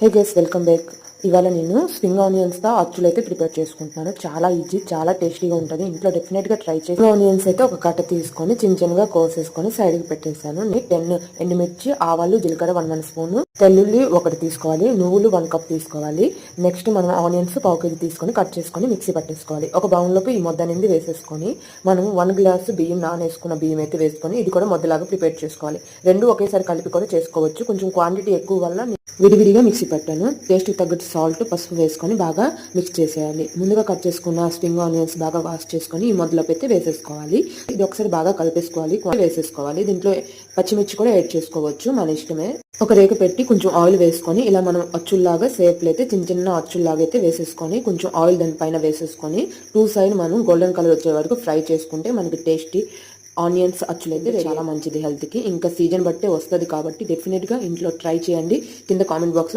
Hey guys, welcome back. ఇవాళ నేను spring ఆనియన్స్తో అచ్చులు అయితే ప్రిపేర్ చేసుకుంటున్నాను. చాలా ఈజీ, చాలా టేస్టీగా ఉంటుంది. ఇంట్లో డెఫినెట్గా ట్రై చేసి. స్ప్రింగ్ ఆనియన్స్ అయితే ఒక కట్ట తీసుకొని చిన్న చిన్నగా కోసేసుకొని సైడ్కి పెట్టేసాను. 10 ఎండుమిర్చి, ఆవాలు, జీలకర్ర 1 స్పూన్, తెల్లుల్లి 1 తీసుకోవాలి, నువ్వులు 1 కప్ తీసుకోవాలి. నెక్స్ట్ మనం ఆనియన్స్ 1 కేజీ తీసుకొని కట్ చేసుకొని మిక్సీ పట్టేసుకోవాలి. ఒక బౌల్లోకి ఈ ముద్ద అనేది వేసేసుకొని మనం 1 గ్లాసు బియ్యం, నానేసుకున్న బియ్యం అయితే వేసుకొని ఇది కూడా ముద్దలాగా ప్రిపేర్ చేసుకోవాలి. రెండు ఒకేసారి కలిపి కూడా చేసుకోవచ్చు. కొంచెం క్వాంటిటీ ఎక్కువ వల్ల విడివిడిగా మిక్సీ పెట్టాను. టేస్ట్కి తగ్గట్టు సాల్ట్, పసుపు వేసుకొని బాగా మిక్స్ చేసేయాలి. ముందుగా కట్ చేసుకున్న స్ప్రింగ్ ఆనియన్స్ బాగా వాష్ చేసుకొని ఈ మొదలపు అయితే వేసేసుకోవాలి. ఇది ఒకసారి బాగా కలిపేసుకోవాలి, వేసేసుకోవాలి. దీంట్లో పచ్చిమిర్చి కూడా యాడ్ చేసుకోవచ్చు, మన ఇష్టమే. ఒక రేక పెట్టి కొంచెం ఆయిల్ వేసుకొని ఇలా మనం అచ్చుల్లాగా సేపులు అయితే చిన్న చిన్న అచ్చుల్లాగా అయితే వేసేసుకొని కొంచెం ఆయిల్ దానిపైన వేసేసుకొని 2 సైడ్ మనం గోల్డెన్ కలర్ వచ్చే వరకు ఫ్రై చేసుకుంటే మనకి టేస్టీ ఆనియన్స్ అచ్చులు అయితే చాలా మంచిది హెల్త్కి. ఇంకా సీజన్ బట్టే వస్తుంది కాబట్టి డెఫినెట్గా ఇంట్లో ట్రై చేయండి. కింద కామెంట్ బాక్స్లో